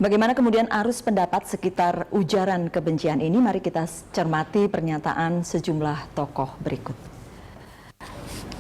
Bagaimana kemudian arus pendapat sekitar ujaran kebencian ini? Mari kita cermati pernyataan sejumlah tokoh berikut.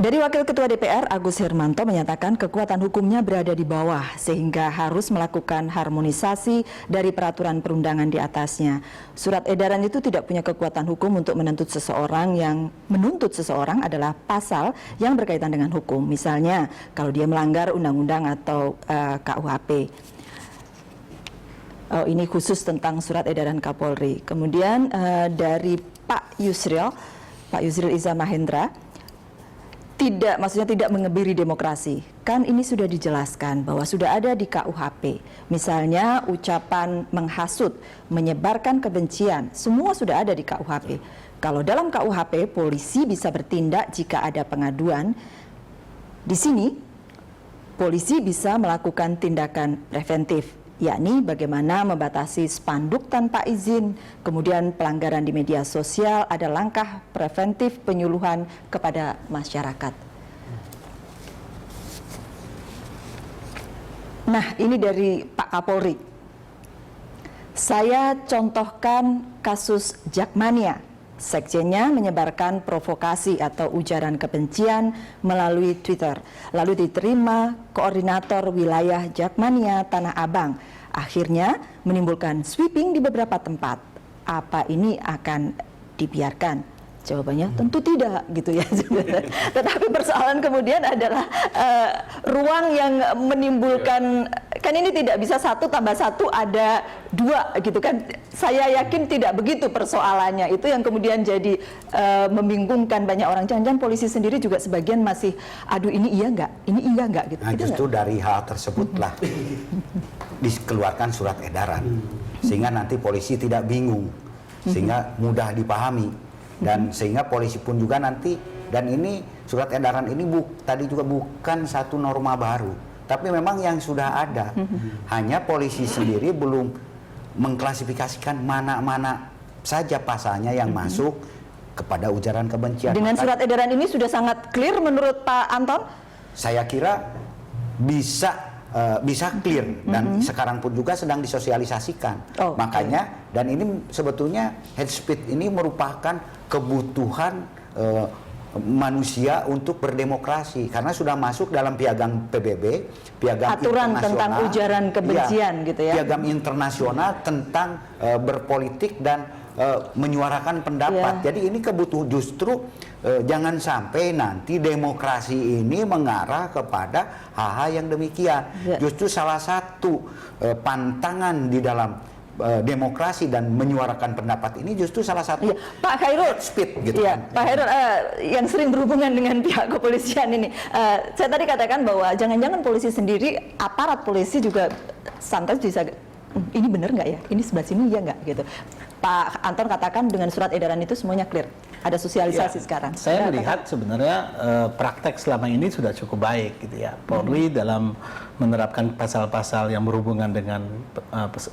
Dari Wakil Ketua DPR Agus Hermanto menyatakan kekuatan hukumnya berada di bawah sehingga harus melakukan harmonisasi dari peraturan perundangan di atasnya. Surat edaran itu tidak punya kekuatan hukum untuk menuntut seseorang. Yang menuntut seseorang adalah pasal yang berkaitan dengan hukum. Misalnya kalau dia melanggar undang-undang atau KUHP. Oh, ini khusus tentang surat edaran Kapolri. Kemudian dari Pak Yusril Iza Mahendra, maksudnya tidak mengebiri demokrasi. Kan ini sudah dijelaskan bahwa sudah ada di KUHP. Misalnya ucapan menghasut, menyebarkan kebencian, semua sudah ada di KUHP. Kalau dalam KUHP polisi bisa bertindak jika ada pengaduan. Di sini polisi bisa melakukan tindakan preventif, yakni bagaimana membatasi spanduk tanpa izin, kemudian pelanggaran di media sosial, ada langkah preventif penyuluhan kepada masyarakat. Nah, ini dari Pak Kapolri. Saya contohkan kasus Jakmania. Sekjennya menyebarkan provokasi atau ujaran kebencian melalui Twitter. Lalu diterima koordinator wilayah Jakmania Tanah Abang. Akhirnya menimbulkan sweeping di beberapa tempat. Apa ini akan dibiarkan? Jawabannya tentu tidak, gitu ya. Tetapi persoalan kemudian adalah ruang yang menimbulkan, kan ini tidak bisa 1 tambah 1 ada 2 gitu kan. Saya yakin tidak begitu persoalannya. Itu yang kemudian jadi membingungkan banyak orang. Jangan-jangan polisi sendiri juga sebagian masih, aduh ini iya nggak, ini iya nggak gitu. Nah, justru dari hal tersebutlah dikeluarkan surat edaran sehingga nanti polisi tidak bingung, sehingga mudah dipahami. Dan sehingga polisi pun juga nanti, dan ini surat edaran ini tadi juga bukan satu norma baru, tapi memang yang sudah ada. Hanya polisi sendiri belum mengklasifikasikan mana-mana saja pasalnya yang masuk kepada ujaran kebencian. Dengan surat edaran ini sudah sangat clear menurut Pak Anton? Saya kira bisa clear, dan sekarang pun juga sedang disosialisasikan. Makanya, dan ini sebetulnya hate speech ini merupakan kebutuhan manusia untuk berdemokrasi, karena sudah masuk dalam piagam PBB, piagam aturan tentang ujaran kebencian, ya, gitu ya, piagam internasional tentang berpolitik dan menyuarakan pendapat. Jadi ini kebutuhan, justru jangan sampai nanti demokrasi ini mengarah kepada hal-hal yang demikian. Justru salah satu pantangan di dalam demokrasi dan menyuarakan pendapat ini justru salah satu Pak Khairul, gitu kan. Pak Khairul yang sering berhubungan dengan pihak kepolisian ini, saya tadi katakan bahwa jangan-jangan polisi sendiri, aparat polisi juga santai bisa, ini benar nggak ya, ini sebelah sini ya nggak gitu. Pak Anton katakan dengan surat edaran itu semuanya clear, ada sosialisasi sekarang. Saya melihat sebenarnya praktek selama ini sudah cukup baik gitu ya. Polri dalam menerapkan pasal-pasal yang berhubungan dengan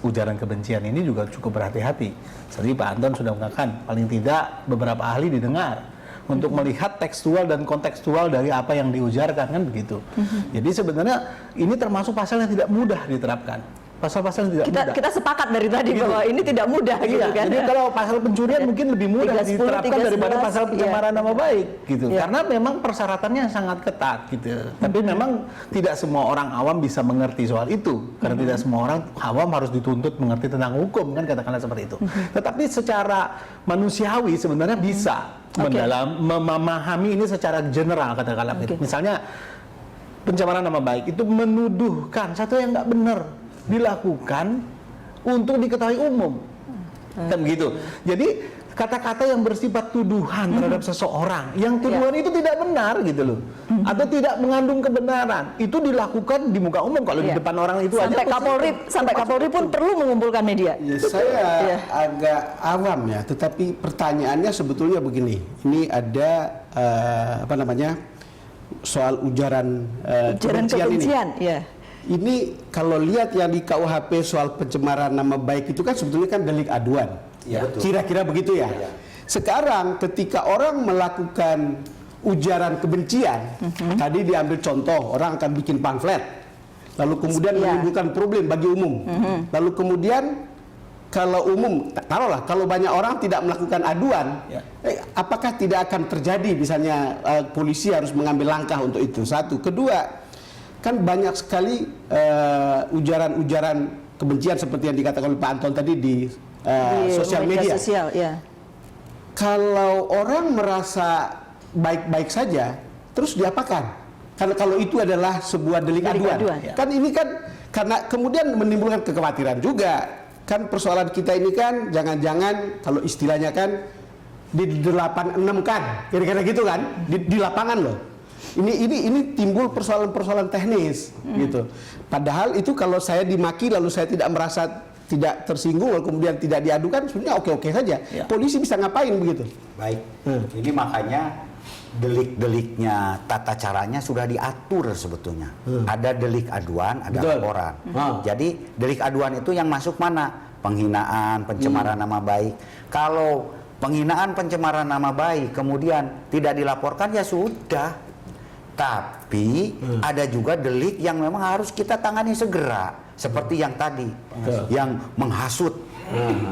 ujaran kebencian ini juga cukup berhati-hati. Jadi Pak Anton sudah mengatakan paling tidak beberapa ahli didengar untuk melihat tekstual dan kontekstual dari apa yang diujarkan, kan begitu. Jadi sebenarnya ini termasuk pasal yang tidak mudah diterapkan. Pasal-pasal tidak mudah. Kita sepakat dari tadi bahwa ini tidak mudah, gitu kan. Jadi kalau pasal pencurian mungkin lebih mudah diterapkan daripada pasal pencemaran nama baik, gitu. Karena memang persyaratannya sangat ketat, gitu. Tapi memang tidak semua orang awam bisa mengerti soal itu, karena tidak semua orang awam harus dituntut mengerti tentang hukum, kan, katakanlah seperti itu. Tetapi secara manusiawi sebenarnya bisa memahami ini secara general, katakanlah. Misalnya pencemaran nama baik itu menuduhkan satu yang nggak benar dilakukan untuk diketahui umum, kan begitu. Jadi kata-kata yang bersifat tuduhan terhadap seseorang, yang tuduhan itu tidak benar gitu loh, atau tidak mengandung kebenaran, itu dilakukan di muka umum. Kalau di depan orang itu sampai Kapolri pun perlu mengumpulkan media. Saya agak awam ya, tetapi pertanyaannya sebetulnya begini. Ini ada soal ujaran kebencian ini. Ini kalau lihat yang di KUHP soal pencemaran nama baik itu kan sebetulnya kan delik aduan. Kira-kira begitu ya. Sekarang ketika orang melakukan ujaran kebencian, tadi diambil contoh orang akan bikin pamflet, lalu kemudian menimbulkan problem bagi umum. Lalu kemudian kalau umum, taruhlah kalau banyak orang tidak melakukan aduan, apakah tidak akan terjadi misalnya polisi harus mengambil langkah untuk itu? Satu, kedua, kan banyak sekali ujaran-ujaran kebencian seperti yang dikatakan oleh Pak Anton tadi di sosial media. Sosial, ya. Kalau orang merasa baik-baik saja, terus diapakan? Karena kalau itu adalah sebuah delik aduan. Kan ini kan karena kemudian menimbulkan kekhawatiran juga. Kan persoalan kita ini kan jangan-jangan kalau istilahnya kan di 86 kan, kira-kira gitu kan, di lapangan loh. Ini timbul persoalan-persoalan teknis gitu. Padahal itu kalau saya dimaki lalu saya tidak merasa tidak tersinggung lalu kemudian tidak diadukan, sebenarnya oke-oke saja. Polisi bisa ngapain begitu? Baik. Ini makanya delik-deliknya, tata caranya sudah diatur sebetulnya. Ada delik aduan, ada laporan. Jadi delik aduan itu yang masuk mana? Penghinaan, pencemaran nama baik. Kalau penghinaan, pencemaran nama baik kemudian tidak dilaporkan, ya sudah. Tapi ada juga delik yang memang harus kita tangani segera, seperti yang tadi, yang menghasut,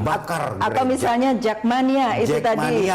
bakar atau misalnya Jakmania itu tadi.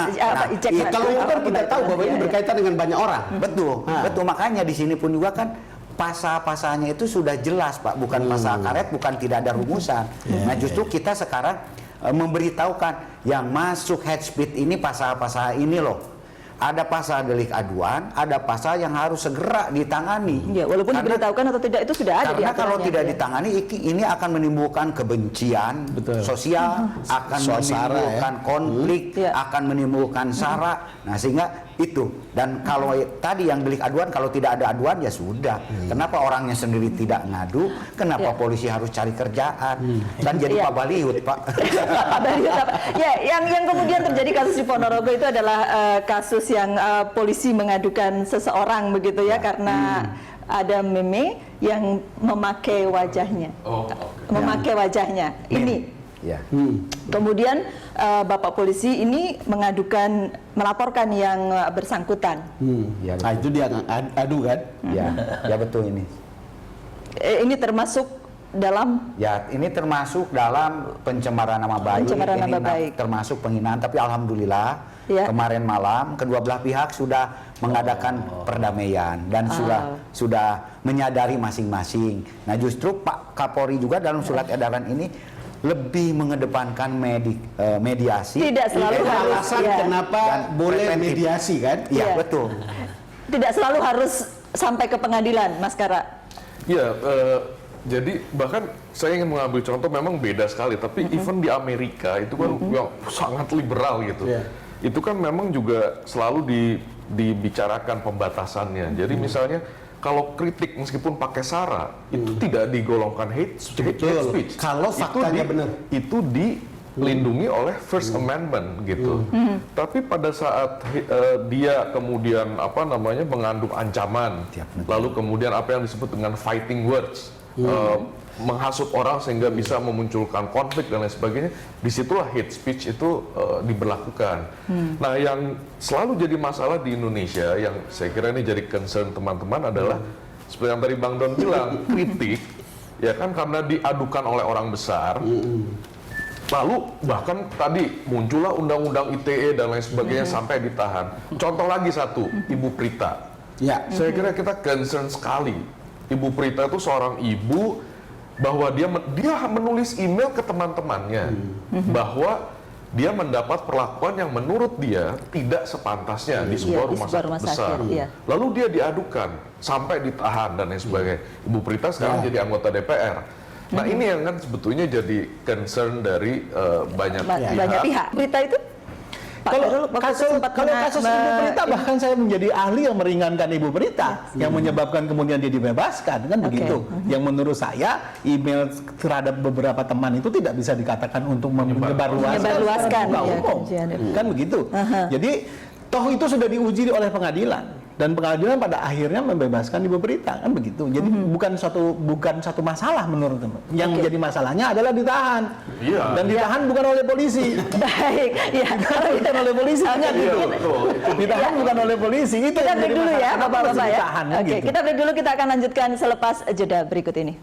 Kalau itu kan kita tahu bahwa ini berkaitan dengan banyak orang. Betul, betul. Makanya di sini pun juga kan pasal-pasalnya itu sudah jelas, Pak. Bukan pasal karet, bukan tidak ada rumusan. Nah, justru kita sekarang memberitahukan yang masuk hate speech ini pasal-pasal ini loh. Ada pasal delik aduan, ada pasal yang harus segera ditangani. Ya, walaupun diberitahukan atau tidak itu sudah ada. Karena kalau tidak ditangani, ini akan menimbulkan kebencian sosial, akan menimbulkan konflik, akan menimbulkan sara. Nah, sehingga itu. Dan kalau tadi yang delik aduan, kalau tidak ada aduan ya sudah. Kenapa orangnya sendiri tidak ngadu? Kenapa polisi harus cari kerjaan? Dan jadi Pak Baliut, Pak. Pak Baliut, ya, yang kemudian terjadi kasus di Ponorogo itu adalah kasus yang polisi mengadukan seseorang begitu ya, karena ada meme yang memakai wajahnya. Memakai wajahnya. Ini. Kemudian Bapak polisi ini melaporkan yang bersangkutan. Nah, itu dia adu kan? Ya betul ini. Ini termasuk dalam? Ya, ini termasuk dalam pencemaran nama baik. Pencemaran nama baik. Termasuk penghinaan. Tapi alhamdulillah kemarin malam kedua belah pihak sudah mengadakan perdamaian dan sudah menyadari masing-masing. Nah, justru Pak Kapolri juga dalam surat edaran ini lebih mengedepankan mediasi. Tidak selalu harus alasan kenapa boleh mediasi kan? Iya, betul. Tidak selalu harus sampai ke pengadilan, Mas Kara. Iya, jadi bahkan saya ingin mengambil contoh memang beda sekali, tapi even di Amerika itu kan yang sangat liberal gitu. Itu kan memang juga selalu dibicarakan pembatasannya. Jadi misalnya kalau kritik meskipun pakai sara itu tidak digolongkan hate speech. Kalau faktanya benar. Itu dilindungi oleh First Amendment gitu. Tapi pada saat dia kemudian mengandung ancaman, lalu kemudian apa yang disebut dengan fighting words, menghasut orang sehingga bisa memunculkan konflik dan lain sebagainya, disitulah hate speech itu diberlakukan. Nah, yang selalu jadi masalah di Indonesia, yang saya kira ini jadi concern teman-teman adalah seperti yang tadi Bang Don bilang, kritik, ya kan karena diadukan oleh orang besar, lalu bahkan tadi muncullah undang-undang ITE dan lain sebagainya sampai ditahan. Contoh lagi satu, Ibu Prita. Saya kira kita concern sekali. Ibu Prita itu seorang ibu, bahwa dia menulis email ke teman-temannya bahwa dia mendapat perlakuan yang menurut dia tidak sepantasnya di sebuah rumah sakit besar. Lalu dia diadukan sampai ditahan dan lain sebagainya. Ibu Prita sekarang jadi anggota DPR. Nah, ini yang kan sebetulnya jadi concern dari banyak pihak. Prita itu Kalau kasus Ibu Prita, bahkan saya menjadi ahli yang meringankan Ibu Prita, yang menyebabkan kemudian dia dibebaskan, kan begitu. Yang menurut saya email terhadap beberapa teman itu tidak bisa dikatakan untuk menyebarluaskan umum, kan begitu. Jadi toh itu sudah diuji oleh pengadilan. dan pengadilan pada akhirnya membebaskan Ibu Berita, kan begitu. Jadi bukan satu masalah menurut teman. Yang jadi masalahnya adalah ditahan. Iya. Dan ditahan bukan oleh polisi. Baik, ya. Bukan oleh polisi, hanya gitu. Ditahan bukan oleh polisi. Itu Kita yang break jadi dulu masalah. ya, Kenapa Bapak-bapak mesti ya. ditahan, Oke, gitu. kita break dulu, kita akan lanjutkan selepas jeda berikut ini.